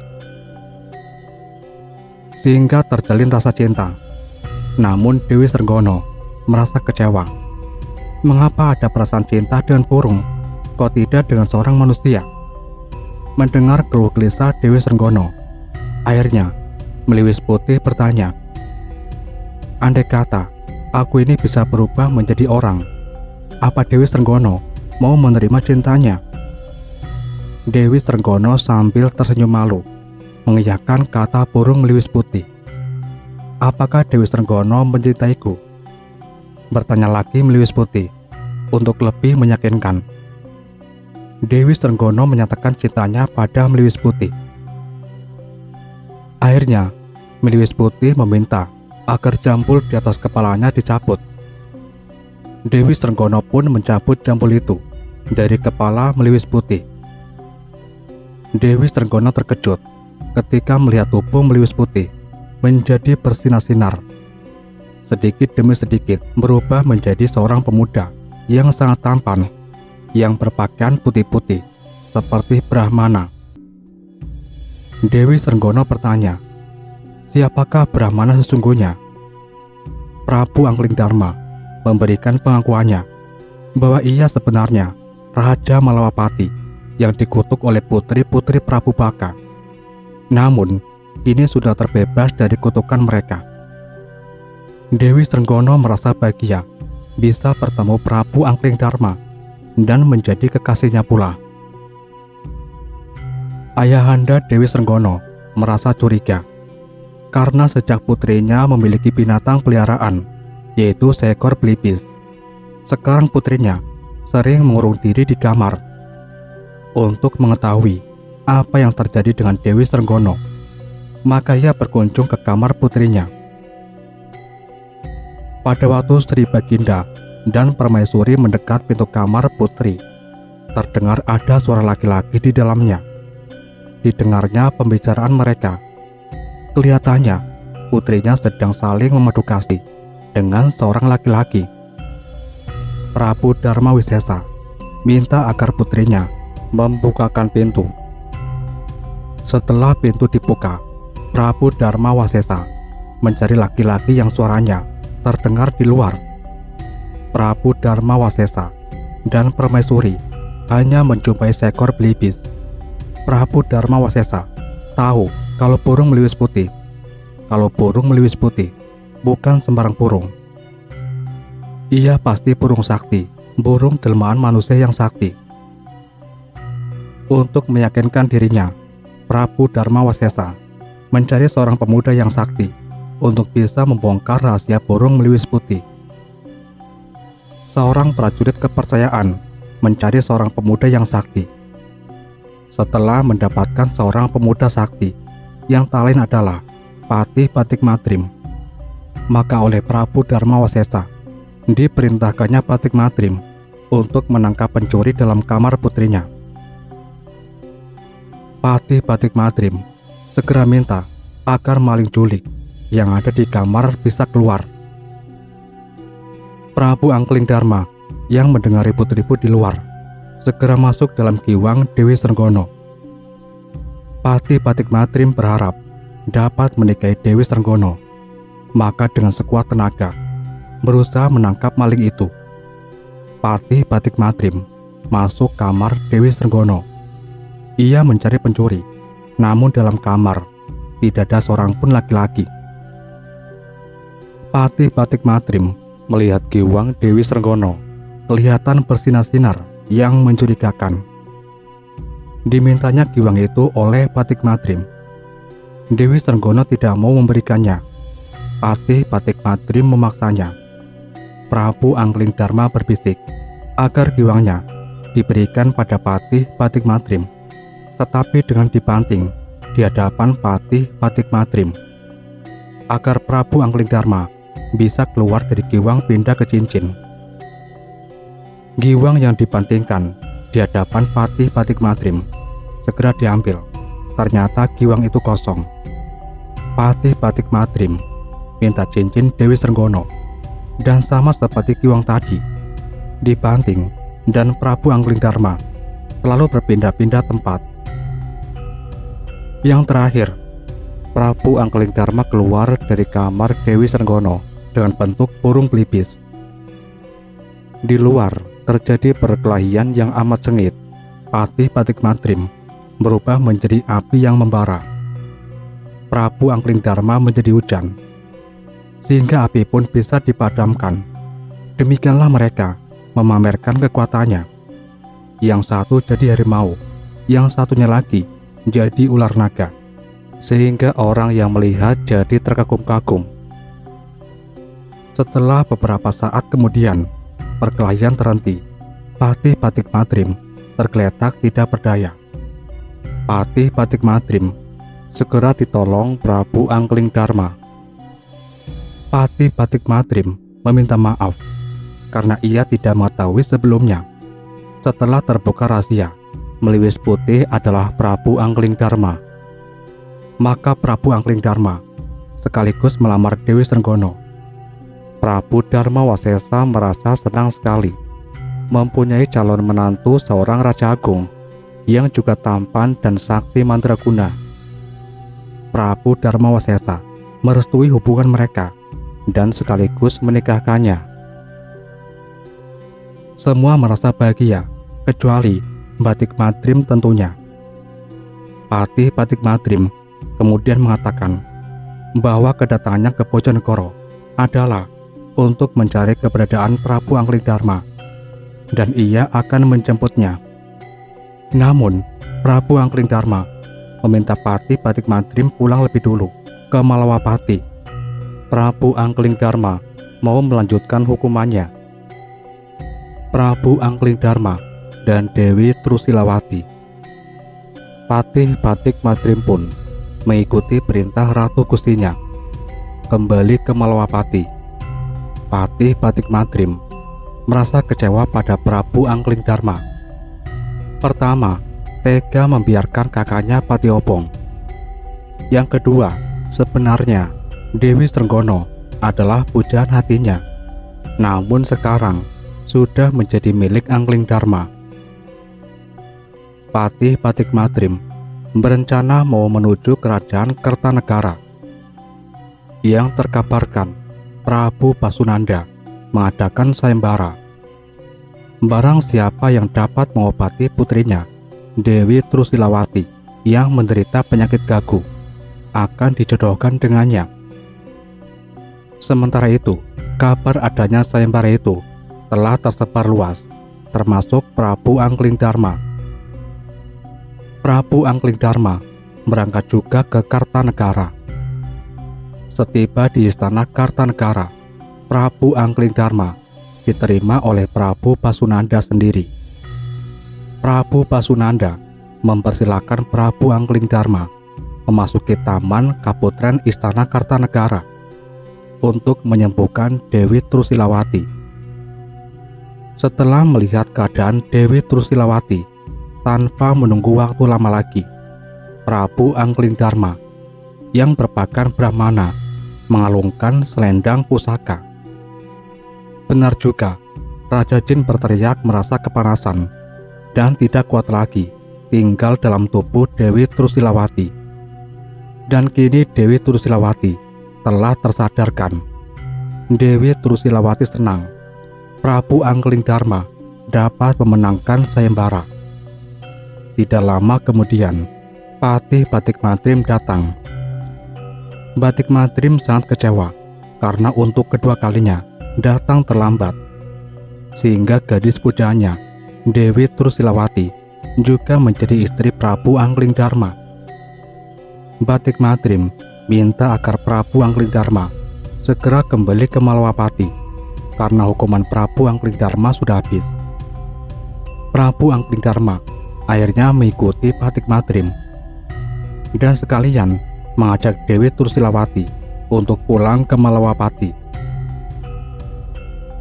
sehingga terjalin rasa cinta. Namun Dewi Srenggono merasa kecewa. Mengapa ada perasaan cinta dengan burung, kok tidak dengan seorang manusia? Mendengar keluh gelisah Dewi Srenggono, akhirnya Mliwis Putih bertanya, "Andai kata aku ini bisa berubah menjadi orang, apa Dewi Srenggono mau menerima cintanya?" Dewi Srenggono sambil tersenyum malu mengiyakan kata burung Mliwis Putih. "Apakah Dewi Srenggono mencintaiku?" bertanya lagi Mliwis Putih untuk lebih meyakinkan. Dewi Srenggono menyatakan cintanya pada Mliwis Putih. Akhirnya Mliwis Putih meminta agar jambul di atas kepalanya dicabut. Dewi Srenggono pun mencabut jambul itu dari kepala Mliwis Putih. Dewi Srenggono terkejut ketika melihat tubuh Mliwis Putih menjadi bersinar-sinar. Sedikit demi sedikit berubah menjadi seorang pemuda yang sangat tampan, yang berpakaian putih-putih seperti Brahmana. Dewi Srenggono bertanya, "Siapakah Brahmana sesungguhnya?" Prabu Anglingdarma memberikan pengakuannya bahwa ia sebenarnya Raja Malawapati yang dikutuk oleh putri-putri Prabu Baka. Namun, kini sudah terbebas dari kutukan mereka. Dewi Srenggono merasa bahagia bisa bertemu Prabu Anglingdarma dan menjadi kekasihnya pula. Ayahanda Dewi Srenggono merasa curiga karena sejak putrinya memiliki binatang peliharaan, yaitu seekor belibis. Sekarang putrinya sering mengurung diri di kamar. Untuk mengetahui apa yang terjadi dengan Dewi Srenggono, maka ia berkunjung ke kamar putrinya. Pada waktu Sri Baginda dan Permaisuri mendekat pintu kamar putri, terdengar ada suara laki-laki di dalamnya. Didengarnya pembicaraan mereka. Kelihatannya putrinya sedang saling memadu kasih dengan seorang laki-laki. Prabu Dharma Wisesa minta agar putrinya membukakan pintu. Setelah pintu dibuka, Prabu Dharma Wisesa mencari laki-laki yang suaranya terdengar di luar. Prabu Dharma Wisesa dan Permaisuri hanya menjumpai seekor belibis. Prabu Dharma Wisesa tahu kalau burung Mliwis Putih bukan sembarang burung. Ia pasti burung sakti, burung jelmaan manusia yang sakti. Untuk meyakinkan dirinya, Prabu Dharma Wisesa mencari seorang pemuda yang sakti untuk bisa membongkar rahasia burung Mliwis Putih. Seorang prajurit kepercayaan mencari seorang pemuda yang sakti. Setelah mendapatkan seorang pemuda sakti yang tak lain adalah Patih Batik Madrim, maka oleh Prabu Dharma Wisesa diperintahkannya Batik Madrim untuk menangkap pencuri dalam kamar putrinya. Patih Batik Madrim segera minta agar maling culik yang ada di kamar bisa keluar. Prabu Anglingdarma yang mendengar ribut-ribut di luar segera masuk dalam giwang Dewi Srenggono. Patih Batik Madrim berharap dapat menikahi Dewi Srenggono, maka dengan sekuat tenaga berusaha menangkap maling itu. Patih Batik Madrim masuk kamar Dewi Srenggono. Ia mencari pencuri, namun dalam kamar tidak ada seorang pun laki-laki. Patih Batik Madrim melihat giwang Dewi Srenggono kelihatan bersinar-sinar yang mencurigakan. Dimintanya giwang itu oleh Batik Madrim. Dewi Trenggono tidak mau memberikannya. Patih Patikmadrim memaksanya. Prabu Anglingdarma berbisik agar giwangnya diberikan pada Patih Patikmadrim, tetapi dengan dibanting di hadapan Patih Patikmadrim, agar Prabu Anglingdarma bisa keluar dari giwang pindah ke cincin. Giwang yang dibantingkan di hadapan Patih Patikmadrim segera diambil. Ternyata giwang itu kosong. Patih Patikmadrim minta cincin Dewi Trenggono, dan sama seperti giwang tadi, dibanting, dan Prabu Anglingdarma selalu berpindah-pindah tempat. Yang terakhir, Prabu Anglingdarma keluar dari kamar Dewi Trenggono dengan bentuk burung pelipis. Di luar terjadi perkelahian yang amat sengit. Patih Patikmadrim berubah menjadi api yang membara. Prabu Anglingdarma menjadi hujan, sehingga api pun bisa dipadamkan. Demikianlah mereka memamerkan kekuatannya. Yang satu jadi harimau, yang satunya lagi jadi ular naga, sehingga orang yang melihat jadi terkagum-kagum. Setelah beberapa saat kemudian, perkelahian terhenti. Patih Patikmadrim tergeletak tidak berdaya. Patih Patikmadrim segera ditolong Prabu Anglingdarma. Patih Patikmadrim meminta maaf karena ia tidak mengetahui sebelumnya. Setelah terbuka rahasia, Meliwis Putih adalah Prabu Anglingdarma. Maka Prabu Anglingdarma sekaligus melamar Dewi Trenggono. Prabu Darmawasesa merasa senang sekali mempunyai calon menantu seorang Raja Agung yang juga tampan dan sakti mandraguna. Prabu Darmawasesa merestui hubungan mereka dan sekaligus menikahkannya. Semua merasa bahagia, kecuali Patikmadrim tentunya. Patih Patikmadrim kemudian mengatakan bahwa kedatangannya ke Bojonegoro adalah untuk mencari keberadaan Prabu Anglingdarma, dan ia akan menjemputnya. Namun, Prabu Anglingdarma meminta Patih Patikmadrim pulang lebih dulu ke Malawapati. Prabu Anglingdarma mau melanjutkan hukumannya. Prabu Anglingdarma dan Dewi Trusilawati. Patih Patikmadrim pun mengikuti perintah Ratu Gustinya kembali ke Malawapati. Patih Patikmadrim merasa kecewa pada Prabu Anglingdarma. Pertama, tega membiarkan kakaknya Patiobong. Yang kedua, sebenarnya Dewi Trenggono adalah pujaan hatinya, namun sekarang sudah menjadi milik Anglingdarma. Patih Patikmadrim berencana mau menuju kerajaan Kertanegara. Yang terkabarkan Prabu Pasunanda mengadakan sayembara. Barang siapa yang dapat mengobati putrinya, Dewi Trusilawati, yang menderita penyakit gagu, akan dijodohkan dengannya. Sementara itu, kabar adanya sayembara itu telah tersebar luas, termasuk Prabu Anglingdarma. Prabu Anglingdarma berangkat juga ke Kartanegara. Setiba di istana Kartanegara, Prabu Anglingdarma diterima oleh Prabu Pasunanda sendiri. Prabu Pasunanda mempersilahkan Prabu Anglingdarma memasuki taman kaputren istana Kartanegara untuk menyembuhkan Dewi Trusilawati. Setelah melihat keadaan Dewi Trusilawati, tanpa menunggu waktu lama lagi, Prabu Anglingdarma yang merupakan Brahmana mengalungkan selendang pusaka. Benar juga, Raja Jin berteriak merasa kepanasan dan tidak kuat lagi tinggal dalam tubuh Dewi Trusilawati. Dan kini Dewi Trusilawati telah tersadarkan. Dewi Trusilawati senang Prabu Anglingdarma dapat memenangkan sayembara. Tidak lama kemudian, Patih Patikmadrim datang. Patikmadrim sangat kecewa karena untuk kedua kalinya datang terlambat, sehingga gadis pujaannya, Dewi Trusilawati, juga menjadi istri Prabu Anglingdarma. Batik Madrim minta agar Prabu Anglingdarma segera kembali ke Malawapati karena hukuman Prabu Anglingdarma sudah habis. Prabu Anglingdarma akhirnya mengikuti Batik Madrim dan sekalian mengajak Dewi Tursilawati untuk pulang ke Malawapati.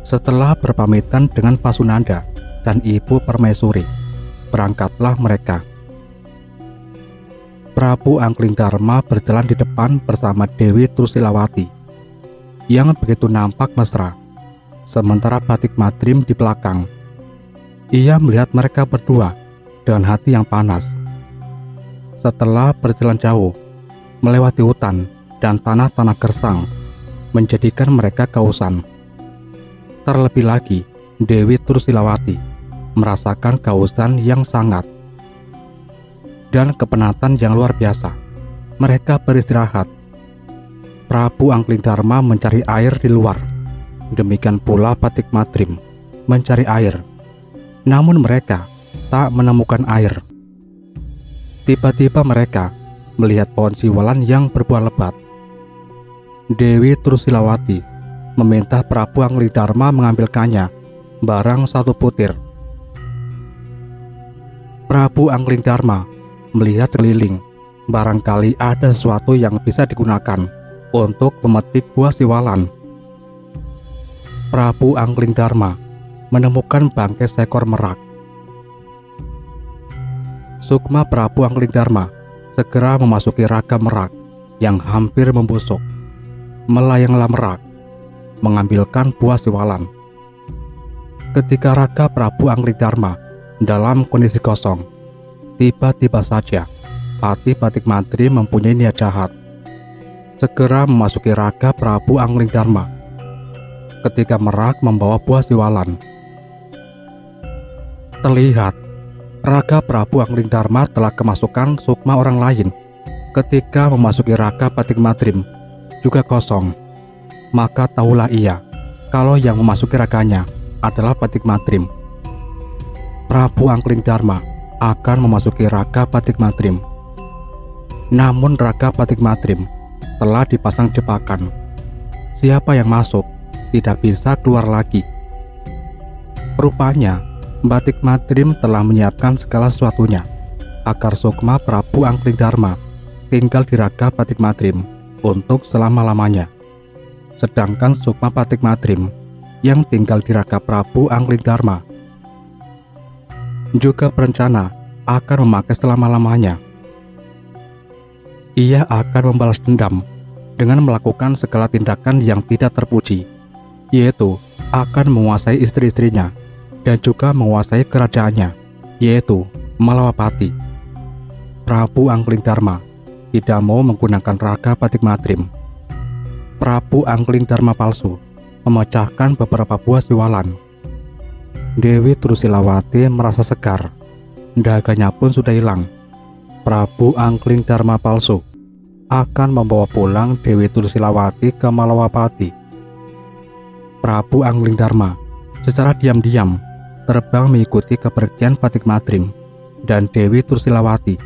Setelah berpamitan dengan Pasunanda dan Ibu Permaisuri, berangkatlah mereka. Prabu Anglingdarma berjalan di depan bersama Dewi Tursilawati yang begitu nampak mesra, sementara Batik Madrim di belakang. Ia melihat mereka berdua dengan hati yang panas. Setelah berjalan jauh, melewati hutan dan tanah-tanah gersang, menjadikan mereka kehausan. Terlebih lagi, Dewi Tursilawati merasakan kehausan yang sangat dan kepenatan yang luar biasa. Mereka beristirahat. Prabu Anglingdarma mencari air di luar. Demikian pula Batik Madrim mencari air. Namun mereka tak menemukan air. Tiba-tiba mereka melihat pohon siwalan yang berbuah lebat. Dewi Tursilawati meminta Prabu Anglingdarma mengambilkannya barang 1 butir. Prabu Anglingdarma melihat sekeliling, barangkali ada sesuatu yang bisa digunakan untuk memetik buah siwalan. Prabu Anglingdarma menemukan bangkai seekor merak. Sukma Prabu Anglingdarma segera memasuki raga merak yang hampir membusuk. Melayanglah merak, mengambilkan buah siwalan. Ketika raga Prabu Anglingdarma dalam kondisi kosong, tiba-tiba saja hati Batik Madrim mempunyai niat jahat, segera memasuki raga Prabu Anglingdarma. Ketika merak membawa buah siwalan, terlihat raga Prabu Anglingdarma telah kemasukan sukma orang lain. Ketika memasuki raga Batik Madrim juga kosong, maka tahulah ia kalau yang memasuki raganya adalah Batik Madrim. Prabu Anglingdarma akan memasuki raga Batik Madrim. Namun raga Batik Madrim telah dipasang jebakan. Siapa yang masuk tidak bisa keluar lagi. Rupanya Batik Madrim telah menyiapkan segala sesuatunya agar sukma Prabu Anglingdarma tinggal di raga Batik Madrim untuk selama-lamanya. Sedangkan sukma Batik Madrim yang tinggal di raga Prabu Anglingdarma juga berencana akan memakai selama-lamanya. Ia akan membalas dendam dengan melakukan segala tindakan yang tidak terpuji, yaitu akan menguasai istri-istrinya dan juga menguasai kerajaannya, yaitu Malawapati. Prabu Anglingdarma tidak mau menggunakan raga Batik Madrim. Prabu Anglingdarma palsu memecahkan beberapa buah siwalan. Dewi Tursilawati merasa segar, daganya pun sudah hilang. Prabu Anglingdarma palsu akan membawa pulang Dewi Tursilawati ke Malawapati. Prabu Anglingdarma secara diam-diam terbang mengikuti kepergian Batik Madrim dan Dewi Tursilawati.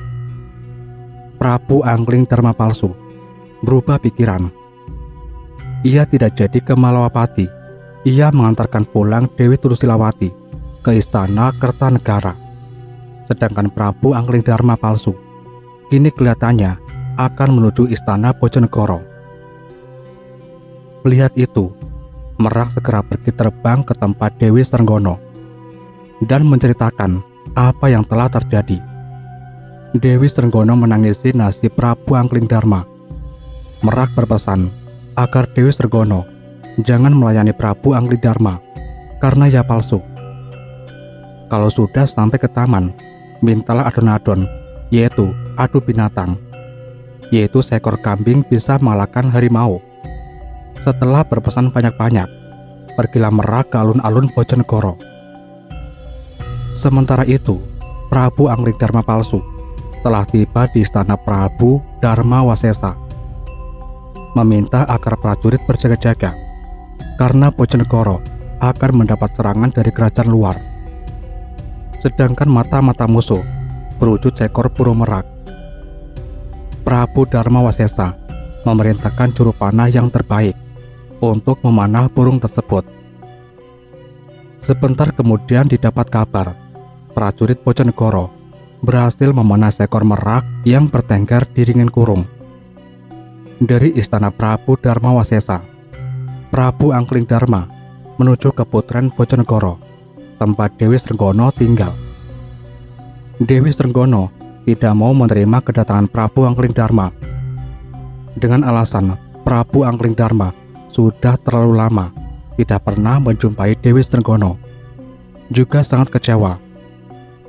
Prabu Anglingdarma palsu berubah pikiran. Ia tidak jadi ke Malawapati. Ia mengantarkan pulang Dewi Tursilawati ke istana Kertanegara. Sedangkan Prabu Anglingdarma palsu kini kelihatannya akan menuju istana Bojonegoro. Melihat itu, Merak segera pergi terbang ke tempat Dewi Srenggono dan menceritakan apa yang telah terjadi. Dewi Srenggono menangisi nasib Prabu Anglingdarma. Merak berpesan agar Dewi Srenggono jangan melayani Prabu Anglingdarma karena ia palsu. Kalau sudah sampai ke taman, mintalah adon-adon, yaitu adu binatang, yaitu seekor kambing bisa mengalahkan harimau. Setelah berpesan banyak-banyak, pergilah Merak ke alun-alun Bojonegoro. Sementara itu, Prabu Anglingdarma palsu telah tiba di istana Prabu Dharma Wasesa, meminta agar prajurit berjaga-jaga karena Bojonegoro akan mendapat serangan dari kerajaan luar. Sedangkan mata-mata musuh berwujud seekor burung merak. Prabu Darmawasesa memerintahkan juru panah yang terbaik untuk memanah burung tersebut. Sebentar kemudian didapat kabar prajurit Bojonegoro berhasil memanah seekor merak yang bertengger di ringin kurung. Dari istana Prabu Darmawasesa, Prabu Anglingdarma menuju ke Putren Bojonegoro, tempat Dewi Srenggono tinggal. Dewi Srenggono tidak mau menerima kedatangan Prabu Anglingdarma dengan alasan Prabu Anglingdarma sudah terlalu lama tidak pernah menjumpai Dewi Srenggono. Juga sangat kecewa.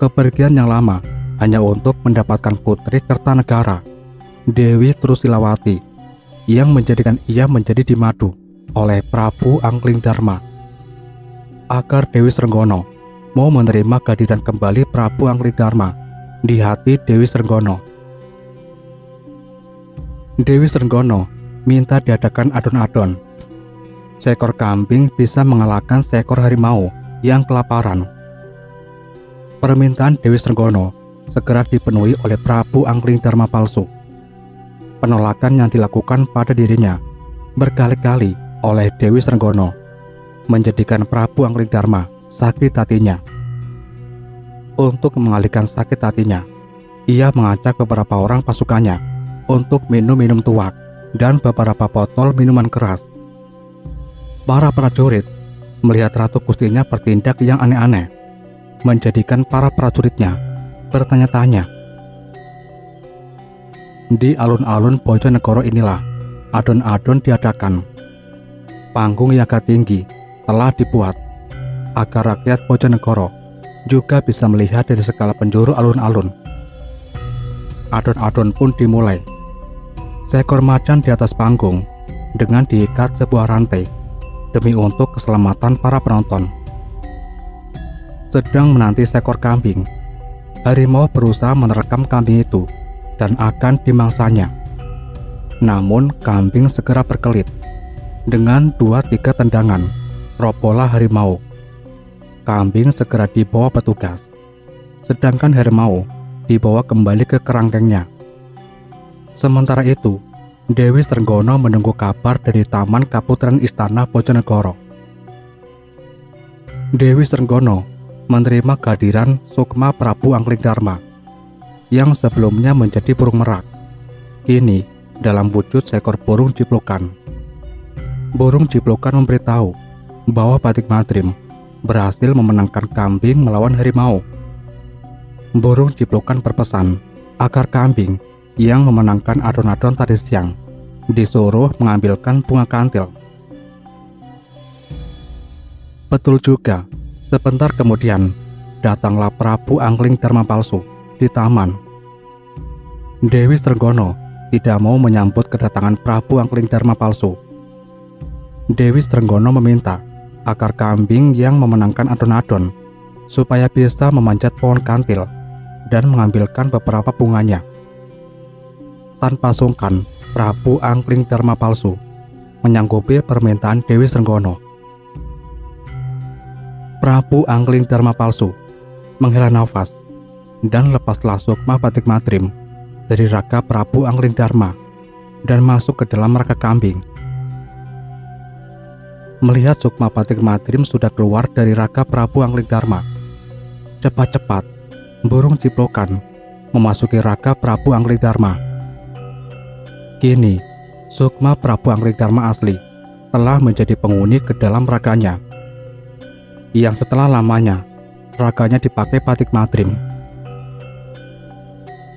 Kepergian yang lama hanya untuk mendapatkan putri Kertanegara, Dewi Trusilawati, yang menjadikan ia menjadi dimadu oleh Prabu Anglingdarma. Agar Dewi Srenggono mau menerima kehadiran kembali Prabu Anglingdarma di hati Dewi Srenggono. Dewi Srenggono minta diadakan adon-adon. Seekor kambing bisa mengalahkan seekor harimau yang kelaparan. Permintaan Dewi Srenggono segera dipenuhi oleh Prabu Anglingdarma palsu. Penolakan yang dilakukan pada dirinya berkali-kali oleh Dewi Srenggono menjadikan Prabu Anglingdarma sakit hatinya. Untuk mengalihkan sakit hatinya, ia mengajak beberapa orang pasukannya untuk minum tuak dan beberapa botol minuman keras. Para prajurit melihat Ratu Gustinya bertindak yang aneh-aneh, menjadikan para prajuritnya bertanya-tanya. Di alun-alun Bojonegoro inilah adon-adon diadakan. Panggung yang agak tinggi telah dibuat agar rakyat Bojonegoro juga bisa melihat dari segala penjuru alun-alun. Adon-adon pun dimulai. Seekor macan di atas panggung dengan diikat sebuah rantai demi untuk keselamatan para penonton. Sedang menanti seekor kambing, harimau berusaha menerkam kambing itu dan akan dimangsanya. Namun kambing segera berkelit. Dengan 2-3 tendangan, robohlah harimau. Kambing segera dibawa petugas, sedangkan harimau dibawa kembali ke kerangkengnya. Sementara itu, Dewi Srenggono menunggu kabar dari Taman Kaputren Istana Bojonegoro. Dewi Srenggono menerima kehadiran Sukma Prabu Anglingdarma yang sebelumnya menjadi burung merak, kini dalam wujud seekor burung ciplukan. Burung ciplukan memberitahu bahwa Batik Madrim berhasil memenangkan kambing melawan harimau. Burung ciplukan berpesan agar kambing yang memenangkan adon-adon tadi siang disuruh mengambilkan bunga kantil. Betul juga, sebentar kemudian datanglah Prabu Anglingdarma palsu di taman. Dewi Srenggono tidak mau menyambut kedatangan Prabu Anglingdarma palsu. Dewi Srenggono meminta agar kambing yang memenangkan adon-adon supaya bisa memanjat pohon kantil dan mengambilkan beberapa bunganya. Tanpa sungkan, Prabu Anglingdarma palsu menyanggupi permintaan Dewi Srenggono. Prabu Anglingdarma palsu menghela nafas dan lepaslah Sukma Batik Madrim dari raka Prabu Anglingdarma dan masuk ke dalam raka kambing. Melihat Sukma Batik Madrim sudah keluar dari raka Prabu Anglingdarma, cepat-cepat burung ciplukan memasuki raka Prabu Anglingdarma. Kini, Sukma Prabu Anglingdarma asli telah menjadi penghuni ke dalam raganya, yang setelah lamanya raganya dipakai Batik Madrim.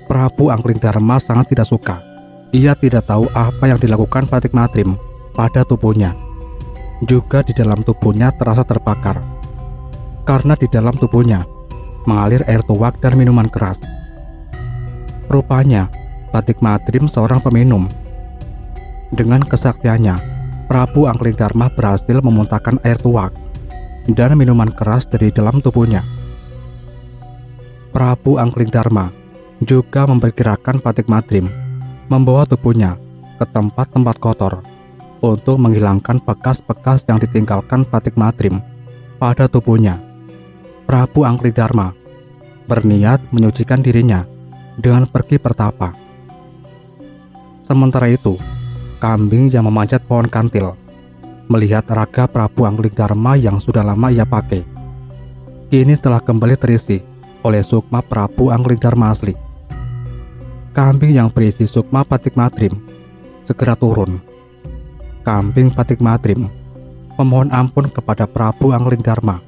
Prabu Anglingdarma sangat tidak suka. Ia tidak tahu apa yang dilakukan Batik Madrim pada tubuhnya. Juga di dalam tubuhnya terasa terbakar, karena di dalam tubuhnya mengalir air tuak dan minuman keras. Rupanya Batik Madrim seorang peminum. Dengan kesaktiannya, Prabu Anglingdarma berhasil memuntahkan air tuak dan minuman keras dari dalam tubuhnya. Prabu Anglingdarma juga memperkirakan Batik Madrim membawa tubuhnya ke tempat-tempat kotor untuk menghilangkan bekas-bekas yang ditinggalkan Batik Madrim pada tubuhnya. Prabu Anglingdarma berniat menyucikan dirinya dengan pergi bertapa. Sementara itu, kambing yang memanjat pohon kantil melihat raga Prabu Anglingdarma yang sudah lama ia pakai, kini telah kembali terisi oleh sukma Prabu Anglingdarma asli. Kambing yang berisi sukma Patik Madrim segera turun. Kambing Patik Madrim memohon ampun kepada Prabu Anglingdarma.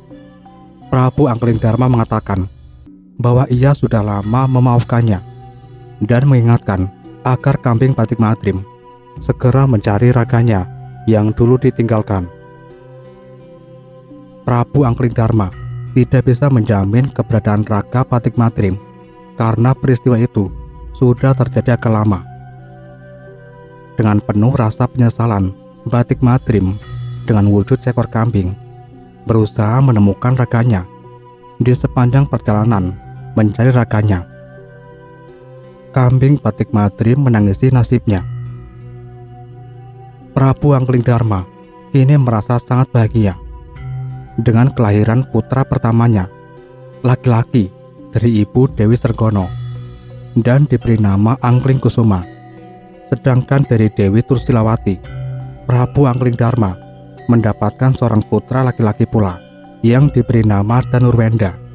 Prabu Anglingdarma mengatakan bahwa ia sudah lama memaafkannya dan mengingatkan agar kambing Patik Madrim segera mencari raganya yang dulu ditinggalkan. Prabu Anglingdarma tidak bisa menjamin keberadaan raga Patik Madrim karena peristiwa itu sudah terjadi agak lama. Dengan penuh rasa penyesalan, Patik Madrim dengan wujud seekor kambing berusaha menemukan raganya di sepanjang perjalanan mencari raganya. Kambing Patik Madrim menangisi nasibnya. Prabu Anglingdarma kini merasa sangat bahagia dengan kelahiran putra pertamanya, laki-laki dari ibu Dewi Sergono, dan diberi nama Angling Kusuma. Sedangkan dari Dewi Tursilawati, Prabu Anglingdarma mendapatkan seorang putra laki-laki pula yang diberi nama Danurwenda.